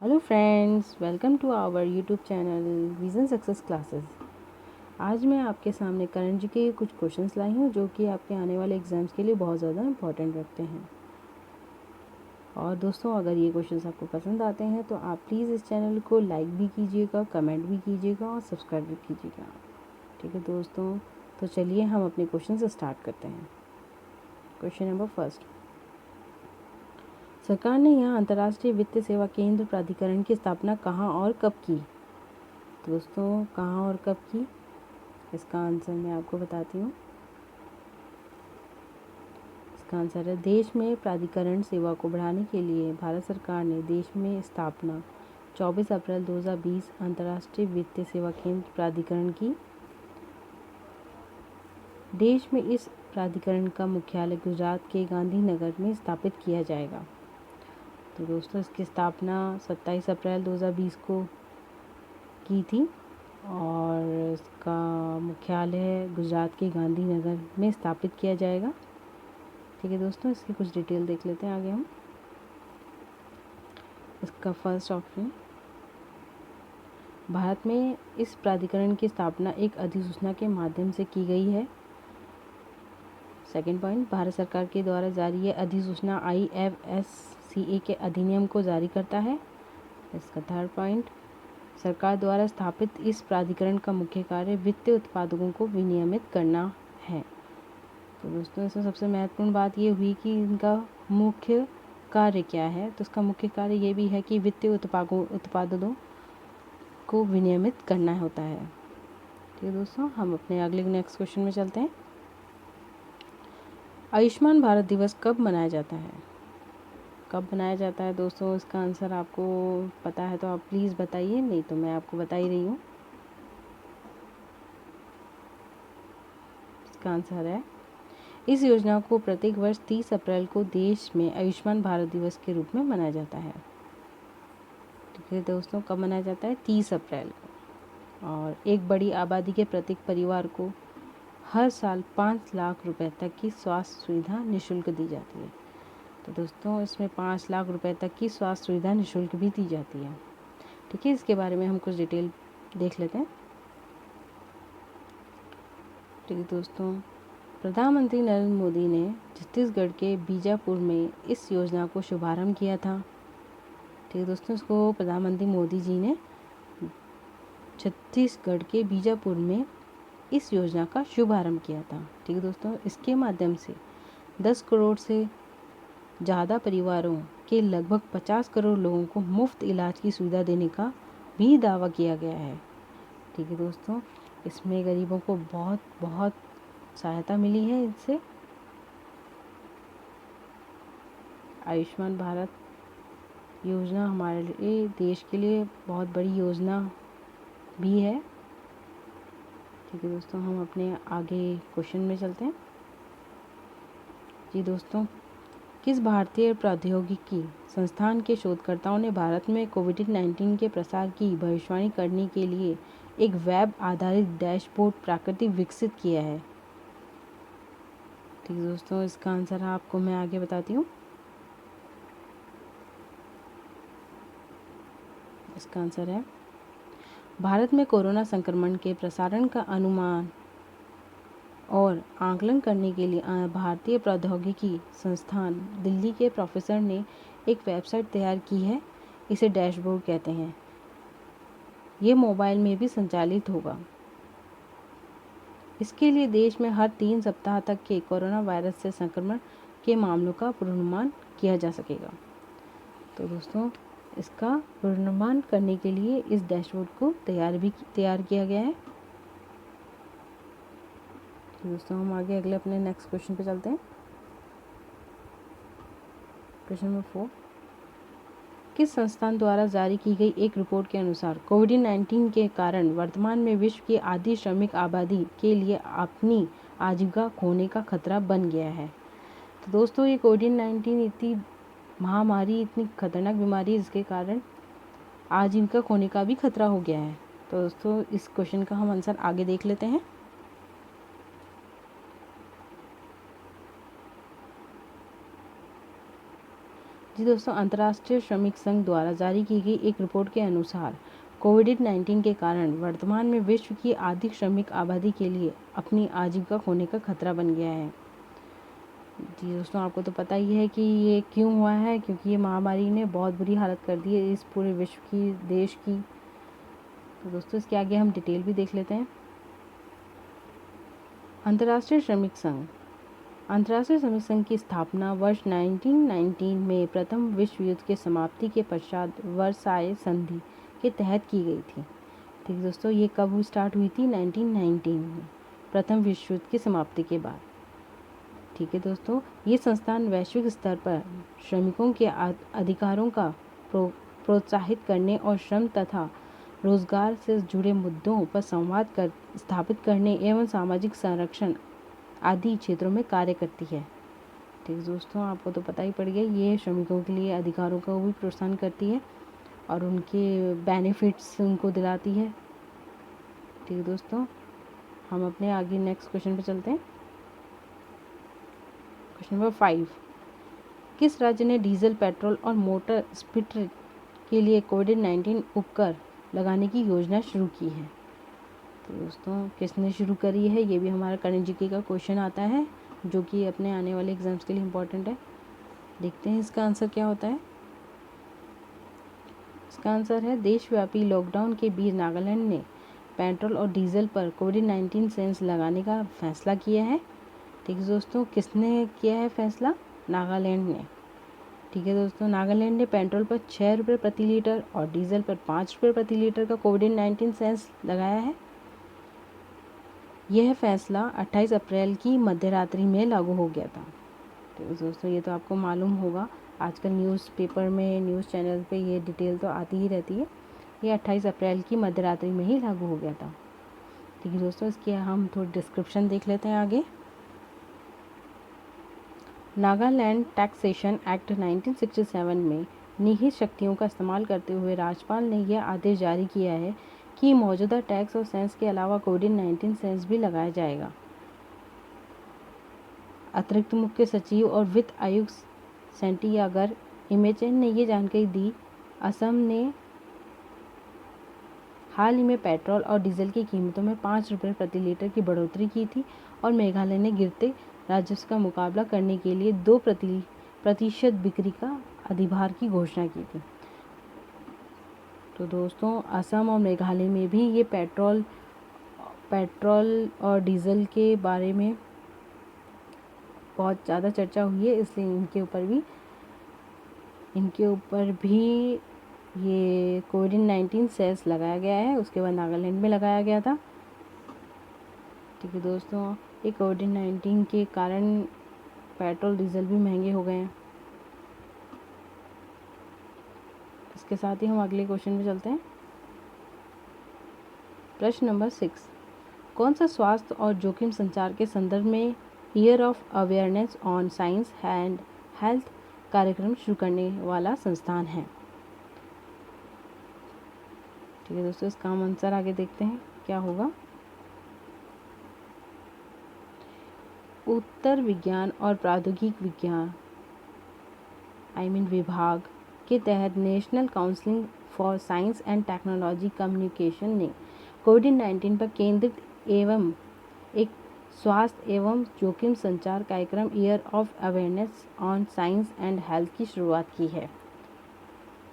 Hello friends, welcome to our YouTube channel vision success classes. आज मैं आपके सामने करंट जी के कुछ क्वेश्चंस लाई हूँ जो कि आपके आने वाले एग्ज़ाम्स के लिए बहुत ज़्यादा इम्पॉर्टेंट रखते हैं। और दोस्तों, अगर ये क्वेश्चंस आपको पसंद आते हैं तो आप प्लीज़ इस चैनल को लाइक भी कीजिएगा, कमेंट भी कीजिएगा और सब्सक्राइब भी कीजिएगा। ठीक है दोस्तों, तो चलिए हम अपने क्वेश्चन से स्टार्ट करते हैं। क्वेश्चन नंबर फर्स्ट, सरकार ने यहाँ अंतर्राष्ट्रीय वित्त सेवा केंद्र प्राधिकरण की स्थापना कहाँ और कब की? दोस्तों, कहाँ और कब की? इसका आंसर मैं आपको बताती हूँ। इसका आंसर है, देश में प्राधिकरण सेवा को बढ़ाने के लिए भारत सरकार ने देश में स्थापना 24 अप्रैल 2020 अंतर्राष्ट्रीय वित्तीय सेवा केंद्र प्राधिकरण की। देश में इस प्राधिकरण का मुख्यालय गुजरात के गांधीनगर में स्थापित किया जाएगा। तो दोस्तों, इसकी स्थापना 27 अप्रैल 2020 को की थी और इसका मुख्यालय गुजरात के गांधीनगर में स्थापित किया जाएगा। ठीक है दोस्तों, इसकी कुछ डिटेल देख लेते हैं आगे हम। इसका फर्स्ट ऑप्शन, भारत में इस प्राधिकरण की स्थापना एक अधिसूचना के माध्यम से की गई है। सेकंड पॉइंट, भारत सरकार के द्वारा जारी यह अधिसूचना IFSCA के अधिनियम को जारी करता है। इसका थर्ड पॉइंट, सरकार द्वारा स्थापित इस प्राधिकरण का मुख्य कार्य वित्तीय उत्पादकों को विनियमित करना है। तो दोस्तों, इसमें सबसे महत्वपूर्ण बात ये हुई कि इनका मुख्य कार्य क्या है। तो इसका मुख्य कार्य ये भी है कि वित्तीय उत्पादों को विनियमित करना होता है। ठीक है दोस्तों, हम अपने अगले नेक्स्ट क्वेश्चन में चलते हैं। आयुष्मान भारत दिवस कब मनाया जाता है? कब मनाया जाता है दोस्तों? इसका आंसर आपको पता है तो आप प्लीज़ बताइए, नहीं तो मैं आपको बता ही रही हूँ। इसका आंसर है, इस योजना को प्रत्येक वर्ष 30 अप्रैल को देश में आयुष्मान भारत दिवस के रूप में मनाया जाता है। ठीक है दोस्तों, कब मनाया जाता है? 30 अप्रैल को। और एक बड़ी आबादी के प्रत्येक परिवार को हर साल 5 लाख रुपए तक की स्वास्थ्य सुविधा निःशुल्क दी जाती है। तो दोस्तों, इसमें 5 लाख रुपए तक की स्वास्थ्य सुविधा निःशुल्क भी दी जाती है। ठीक है, इसके बारे में हम कुछ डिटेल देख लेते हैं। ठीक है दोस्तों, प्रधानमंत्री नरेंद्र मोदी ने छत्तीसगढ़ के बीजापुर में इस योजना को शुभारंभ किया था। ठीक है दोस्तों, इसको प्रधानमंत्री मोदी जी ने छत्तीसगढ़ के बीजापुर में इस योजना का शुभारंभ किया था। ठीक है दोस्तों, इसके माध्यम से 10 करोड़ से ज़्यादा परिवारों के लगभग 50 करोड़ लोगों को मुफ्त इलाज की सुविधा देने का भी दावा किया गया है। ठीक है दोस्तों, इसमें गरीबों को बहुत बहुत सहायता मिली है इससे। आयुष्मान भारत योजना हमारे लिए, देश के लिए बहुत बड़ी योजना भी है। ठीक है दोस्तों, हम अपने आगे क्वेश्चन में चलते हैं। जी दोस्तों, किस भारतीय प्रौद्योगिकी संस्थान के शोधकर्ताओं ने भारत में कोविड-19 के प्रसार की भविष्यवाणी करने के लिए एक वेब आधारित डैशबोर्ड प्रकृति विकसित किया है? ठीक है दोस्तों, इसका आंसर आपको मैं आगे बताती हूँ। इसका आंसर है, भारत में कोरोना संक्रमण के प्रसारण का अनुमान और आकलन करने के लिए भारतीय प्रौद्योगिकी संस्थान दिल्ली के प्रोफेसर ने एक वेबसाइट तैयार की है। इसे डैशबोर्ड कहते हैं। ये मोबाइल में भी संचालित होगा। इसके लिए देश में हर 3 सप्ताह तक के कोरोना वायरस से संक्रमण के मामलों का पूर्वानुमान किया जा सकेगा। तो दोस्तों, इसका पूर्वानुमान करने के लिए इस डैशबोर्ड को तैयार किया गया है। तो दोस्तों, हम आगे अगले अपने नेक्स्ट क्वेश्चन पे चलते हैं। क्वेश्चन नंबर 4, किस संस्थान द्वारा जारी की गई एक रिपोर्ट के अनुसार कोविड-19 के कारण वर्तमान में विश्व की आधी श्रमिक आबादी के लिए अपनी आजीविका खोने का खतरा बन गया है? तो दोस्तों, ये कोविड-19 इतनी महामारी, इतनी खतरनाक बीमारी, जिसके कारण आजीविका खोने का भी खतरा हो गया है। तो दोस्तों, इस क्वेश्चन का हम आंसर आगे देख लेते हैं। जी दोस्तों, अंतर्राष्ट्रीय श्रमिक संघ द्वारा जारी की गई एक रिपोर्ट के अनुसार कोविड-19 के कारण वर्तमान में विश्व की आधी श्रमिक आबादी के लिए अपनी आजीविका खोने का खतरा बन गया है। जी दोस्तों, आपको तो पता ही है कि ये क्यों हुआ है, क्योंकि ये महामारी ने बहुत बुरी हालत कर दी है इस पूरे विश्व की, देश की। तो दोस्तों, इसके आगे हम डिटेल भी देख लेते हैं। अंतर्राष्ट्रीय श्रमिक संघ। अंतर्राष्ट्रीय श्रमिक संघ की स्थापना वर्ष 1919 में प्रथम विश्व युद्ध के समाप्ति के पश्चात वर्साय संधि के तहत की गई थी। ठीक है दोस्तों, ये कब स्टार्ट हुई थी? 1919 में, प्रथम विश्व युद्ध की समाप्ति के बाद। ठीक है दोस्तों, ये संस्थान वैश्विक स्तर पर श्रमिकों के अधिकारों का प्रोत्साहित करने और श्रम तथा रोजगार से जुड़े मुद्दों पर संवाद कर स्थापित करने एवं सामाजिक संरक्षण आदि क्षेत्रों में कार्य करती है। ठीक है दोस्तों, आपको तो पता ही पड़ गया, ये श्रमिकों के लिए अधिकारों का भी प्रोत्साहन करती है और उनके बेनिफिट्स उनको दिलाती है। ठीक है दोस्तों, हम अपने आगे नेक्स्ट क्वेश्चन पे चलते हैं। क्वेश्चन नंबर 5, किस राज्य ने डीजल, पेट्रोल और मोटर स्पिरिट के लिए कोविड-19 उपकर लगाने की योजना शुरू की है? तो दोस्तों, किसने शुरू करी है, ये भी हमारा करंट जीके का क्वेश्चन आता है, जो कि अपने आने वाले एग्जाम्स के लिए इम्पोर्टेंट है। देखते हैं इसका आंसर क्या होता है। इसका आंसर है, देशव्यापी लॉकडाउन के बीच नागालैंड ने पेट्रोल और डीजल पर कोविड-19 सेंस लगाने का फैसला किया है। ठीक है दोस्तों, किसने किया है फैसला? नागालैंड ने। ठीक है दोस्तों, नागालैंड ने पेट्रोल पर 6 रुपये प्रति लीटर और डीजल पर 5 रुपये प्रति लीटर का कोविड-19 सेंस लगाया है। यह फैसला 28 अप्रैल की मध्यरात्रि में लागू हो गया था। तो दोस्तों, ये तो आपको मालूम होगा, आजकल न्यूज़पेपर में, न्यूज़ चैनल पे ये डिटेल तो आती ही रहती है। ये 28 अप्रैल की मध्यरात्रि में ही लागू हो गया था। ठीक है दोस्तों, इसकी हम थोड़ी डिस्क्रिप्शन देख लेते हैं आगे। नागालैंड टैक्सेशन एक्ट 1967 में निहित शक्तियों का इस्तेमाल करते हुए राज्यपाल ने यह आदेश जारी किया है कि मौजूदा टैक्स और सेंस के अलावा कोविड-19 सेंस भी लगाया जाएगा। अतिरिक्त मुख्य सचिव और वित्त आयुक्त सेंटियागर इमेचन ने ये जानकारी दी। असम ने हाल ही में पेट्रोल और डीजल की कीमतों में 5 रुपये प्रति लीटर की बढ़ोतरी की थी और मेघालय ने गिरते राजस्व का मुकाबला करने के लिए 2% बिक्री का अधिभार की घोषणा की थी। तो दोस्तों, असम और मेघालय में भी ये पेट्रोल और डीजल के बारे में बहुत ज़्यादा चर्चा हुई है, इसलिए इनके ऊपर भी ये कोविड-19 सेस लगाया गया है। उसके बाद नागालैंड में लगाया गया था। ठीक है दोस्तों, ये कोविड-19 के कारण पेट्रोल डीजल भी महंगे हो गए हैं। इसके साथ ही हम अगले क्वेश्चन में चलते हैं। प्रश्न नंबर 6, कौन सा स्वास्थ्य और जोखिम संचार के संदर्भ में year of awareness on science and health कार्यक्रम शुरू करने वाला संस्थान है? ठीक है दोस्तों, इसका हम आंसर आगे देखते हैं क्या होगा। उत्तर विज्ञान और प्रौद्योगिक विज्ञान विभाग के तहत national council for science and technology communication ने कोविड-19 पर केंद्रित एवं एक स्वास्थ्य एवं जोखिम संचार कार्यक्रम year of awareness on science and health की शुरुआत की है।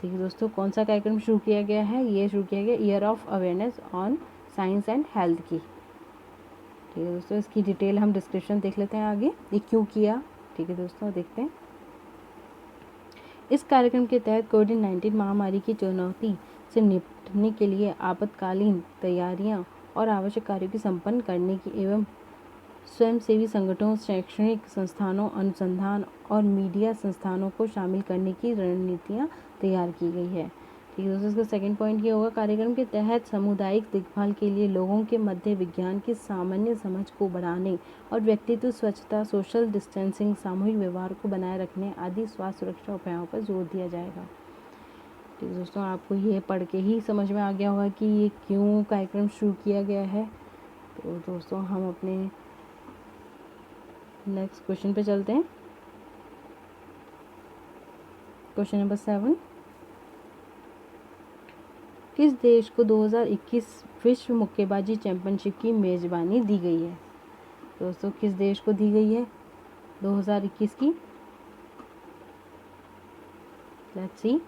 ठीक है दोस्तों, कौन सा कार्यक्रम शुरू किया गया है? ये शुरू किया गया year of awareness on science and health की। ठीक है दोस्तों, इसकी डिटेल हम डिस्क्रिप्शन देख लेते हैं आगे, ये क्यों किया। ठीक है दोस्तों, देखते हैं। इस कार्यक्रम के तहत कोविड-19 महामारी की चुनौती से निपटने के लिए आपातकालीन तैयारियां और आवश्यक कार्यों की संपन्न करने की एवं स्वयंसेवी संगठनों, शैक्षणिक संस्थानों, अनुसंधान और मीडिया संस्थानों को शामिल करने की रणनीतियां तैयार की गई है। ठीक है दोस्तों, इसका सेकंड पॉइंट ये होगा, कार्यक्रम के तहत सामुदायिक देखभाल के लिए लोगों के मध्य विज्ञान की सामान्य समझ को बढ़ाने और व्यक्तित्व स्वच्छता, सोशल डिस्टेंसिंग, सामूहिक व्यवहार को बनाए रखने आदि स्वास्थ्य सुरक्षा उपायों पर जोर दिया जाएगा। ठीक है दोस्तों, आपको ये पढ़ के ही समझ में आ गया होगा कि ये क्यों कार्यक्रम शुरू किया गया है। तो दोस्तों, हम अपने नेक्स्ट क्वेश्चन पे चलते हैं। क्वेश्चन नंबर 7, किस देश को 2021 विश्व मुक्केबाजी चैंपियनशिप की मेजबानी दी गई है? दोस्तों किस देश को दी गई है 2021 की? Let's see.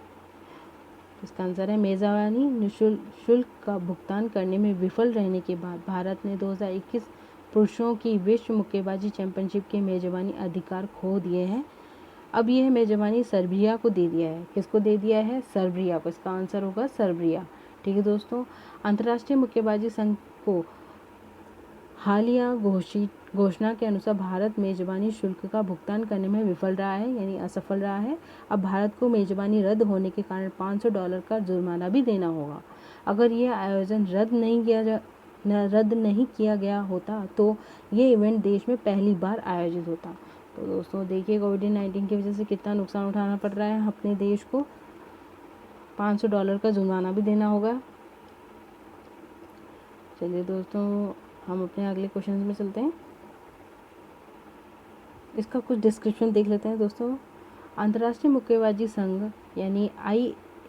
इसका आंसर है मेजबानी निःशुल्क का भुगतान करने में विफल रहने के बाद भारत ने 2021 पुरुषों की विश्व मुक्केबाजी चैंपियनशिप के मेजबानी अधिकार खो दिए हैं। अब यह मेजबानी सर्बिया को दे दिया है। किसको दे दिया है? सर्बिया को। इसका आंसर होगा सर्बिया। ठीक है दोस्तों, अंतर्राष्ट्रीय मुक्केबाजी संघ को हालिया घोषणा के अनुसार भारत मेजबानी शुल्क का भुगतान करने में विफल रहा है, यानी असफल रहा है। अब भारत को मेजबानी रद्द होने के कारण $500 का जुर्माना भी देना होगा। अगर यह आयोजन रद्द नहीं किया गया होता तो ये इवेंट देश में पहली बार आयोजित होता। तो दोस्तों देखिए, कोविड-19 की वजह से कितना नुकसान उठाना पड़ रहा है अपने देश को। $500 का जुर्माना भी देना होगा। चलिए दोस्तों, हम अपने अगले क्वेश्चन में चलते हैं। इसका कुछ डिस्क्रिप्शन देख लेते हैं दोस्तों। अंतर्राष्ट्रीय मुक्केबाजी संघ यानी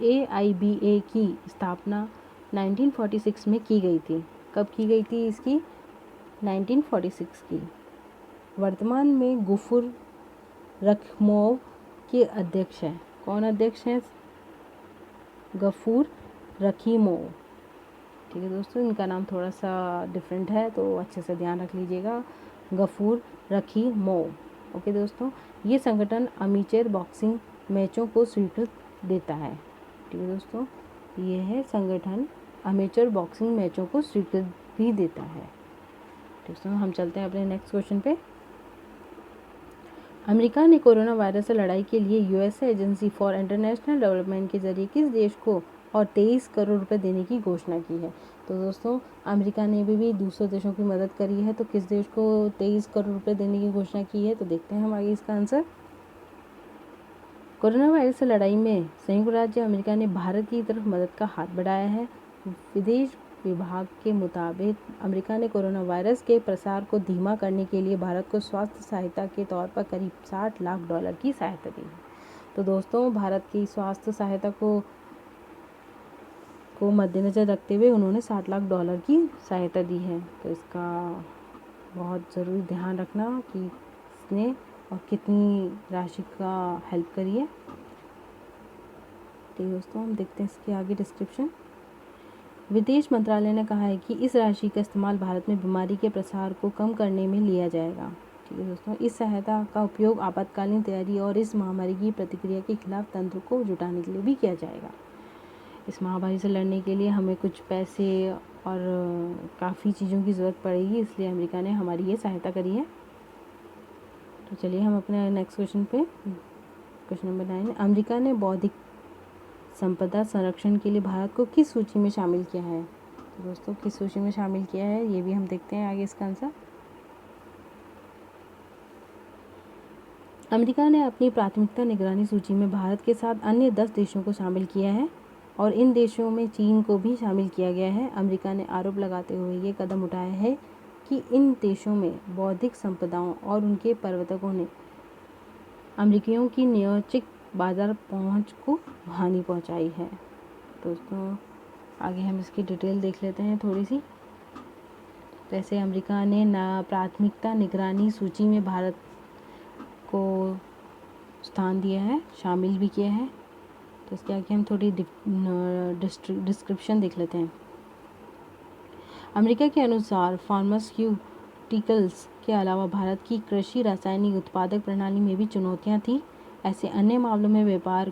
AIBA की स्थापना 1946 में की गई थी। कब की गई थी इसकी? 1946 की। वर्तमान में गफूर रखीमोव के अध्यक्ष हैं। कौन अध्यक्ष हैं? गफूर रखीमोव। ठीक है दोस्तों, इनका नाम थोड़ा सा डिफरेंट है तो अच्छे से ध्यान रख लीजिएगा। गफूर रखीमोव। ओके दोस्तों, ये संगठन अमेचर बॉक्सिंग मैचों को स्वीकृति देता है। ठीक है दोस्तों, ये है संगठन अमेचर बॉक्सिंग मैचों को स्वीकृति भी देता है। दोस्तों हम चलते हैं अपने नेक्स्ट क्वेश्चन पे। अमेरिका ने कोरोना वायरस से लड़ाई के लिए US agency for international development के जरिए किस देश को और 23 करोड़ रुपए देने की घोषणा की है? तो दोस्तों अमेरिका ने भी दूसरे देशों की मदद करी है, तो किस देश को 23 करोड़ रुपए देने की घोषणा की है? तो देखते हैं हम आगे इसका आंसर। कोरोना वायरस से लड़ाई में संयुक्त राज्य अमेरिका ने भारत की तरफ मदद का हाथ बढ़ाया है। विदेश विभाग के मुताबिक अमेरिका ने कोरोना वायरस के प्रसार को धीमा करने के लिए भारत को स्वास्थ्य सहायता के तौर पर करीब $60 लाख की सहायता दी है। तो दोस्तों भारत की स्वास्थ्य सहायता को मद्देनज़र रखते हुए उन्होंने $60 लाख की सहायता दी है। तो इसका बहुत ज़रूरी ध्यान रखना कि इसने और कितनी राशि का हेल्प करी है। तो दोस्तों हम देखते हैं इसके आगे डिस्क्रिप्शन। विदेश मंत्रालय ने कहा है कि इस राशि का इस्तेमाल भारत में बीमारी के प्रसार को कम करने में लिया जाएगा। ठीक है दोस्तों, इस सहायता का उपयोग आपातकालीन तैयारी और इस महामारी की प्रतिक्रिया के खिलाफ तंत्र को जुटाने के लिए भी किया जाएगा। इस महामारी से लड़ने के लिए हमें कुछ पैसे और काफ़ी चीज़ों की ज़रूरत पड़ेगी, इसलिए अमेरिका ने हमारी ये सहायता करी है। तो चलिए हम अपने नेक्स्ट क्वेश्चन पे, क्वेश्चन नंबर 9। अमेरिका ने बौद्धिक संपदा संरक्षण के लिए भारत को किस सूची में शामिल किया है? तो दोस्तों किस सूची में शामिल किया है ये भी हम देखते हैं आगे इसका आंसर। अमेरिका ने अपनी प्राथमिकता निगरानी सूची में भारत के साथ अन्य 10 देशों को शामिल किया है और इन देशों में चीन को भी शामिल किया गया है। अमेरिका ने आरोप लगाते हुए ये कदम उठाया है कि इन देशों में बौद्धिक संपदाओं और उनके प्रवर्तकों ने अमेरिकियों की न्यायोचित बाजार पहुंच को हानि पहुंचाई है। दोस्तों आगे हम इसकी डिटेल देख लेते हैं थोड़ी सी। जैसे अमेरिका ने प्राथमिकता निगरानी सूची में भारत को स्थान दिया है, शामिल भी किया है। तो इसके आगे हम थोड़ी डिस्क्रिप्शन देख लेते हैं। अमेरिका के अनुसार फार्मास्यूटिकल्स के अलावा भारत की कृषि रासायनिक उत्पादक प्रणाली में भी चुनौतियां थी। ऐसे अन्य मामलों में व्यापार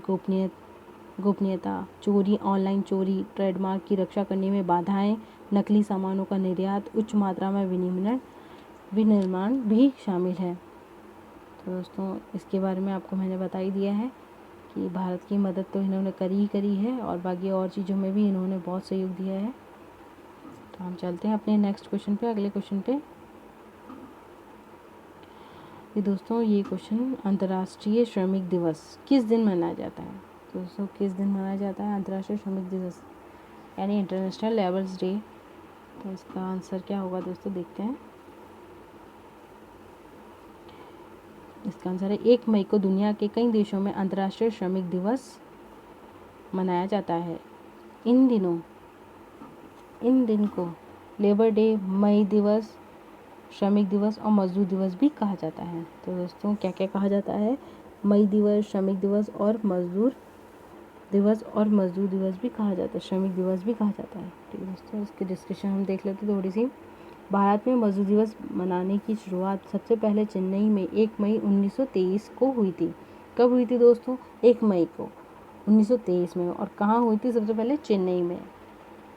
गोपनीयता, चोरी, ऑनलाइन चोरी, ट्रेडमार्क की रक्षा करने में बाधाएं, नकली सामानों का निर्यात, उच्च मात्रा में विनिर्माण भी शामिल है। तो दोस्तों इसके बारे में आपको मैंने बता ही दिया है कि भारत की मदद तो इन्होंने करी है और बाकी और चीज़ों में भी इन्होंने बहुत सहयोग दिया है। तो हम चलते हैं अपने नेक्स्ट क्वेश्चन पे, अगले क्वेश्चन पे। दोस्तों ये क्वेश्चन, अंतर्राष्ट्रीय श्रमिक दिवस किस दिन मनाया जाता है? तो दोस्तों किस दिन मनाया जाता है अंतर्राष्ट्रीय श्रमिक दिवस यानी इंटरनेशनल लेबर्स डे? तो इसका आंसर क्या होगा दोस्तों, देखते हैं। इसका आंसर है 1 मई को दुनिया के कई देशों में अंतर्राष्ट्रीय श्रमिक दिवस मनाया जाता है। इन दिन को लेबर डे, मई दिवस, श्रमिक दिवस और मजदूर दिवस भी कहा जाता है। तो दोस्तों क्या क्या कहा जाता है? मई दिवस, श्रमिक दिवस और मजदूर दिवस भी कहा जाता है, श्रमिक दिवस भी कहा जाता है। ठीक है दोस्तों, इसकी डिस्कशन हम देख लेते हैं थोड़ी सी। भारत में मजदूर दिवस मनाने की शुरुआत सबसे पहले चेन्नई में 1 मई 1923 को हुई थी। कब हुई थी दोस्तों? 1 मई को 1923 में। और कहाँ हुई थी? सबसे पहले चेन्नई में।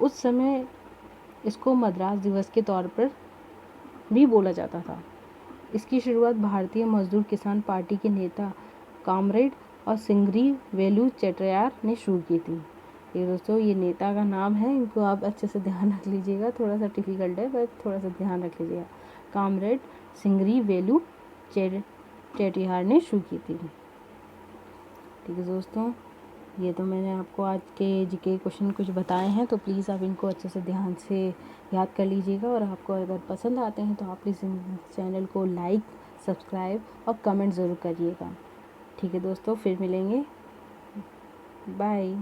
उस समय इसको मद्रास दिवस के तौर पर भी बोला जाता था। इसकी शुरुआत भारतीय मजदूर किसान पार्टी के नेता कॉमरेड और सिंगरी वेलू चेट्टियार ने शुरू की थी। ये दोस्तों ये नेता का नाम है, इनको आप अच्छे से ध्यान रख लीजिएगा, थोड़ा सा डिफिकल्ट है बट थोड़ा सा ध्यान रख लीजिएगा। कॉमरेड सिंगरी वेलू चेट्टियार ने शुरू की थी। ठीक है दोस्तों, ये तो मैंने आपको आज के जीके क्वेश्चन कुछ बताए हैं, तो प्लीज़ आप इनको अच्छे से ध्यान से याद कर लीजिएगा। और आपको अगर पसंद आते हैं तो आप प्लीज़ चैनल को लाइक, सब्सक्राइब और कमेंट ज़रूर करिएगा। ठीक है दोस्तों, फिर मिलेंगे, बाय।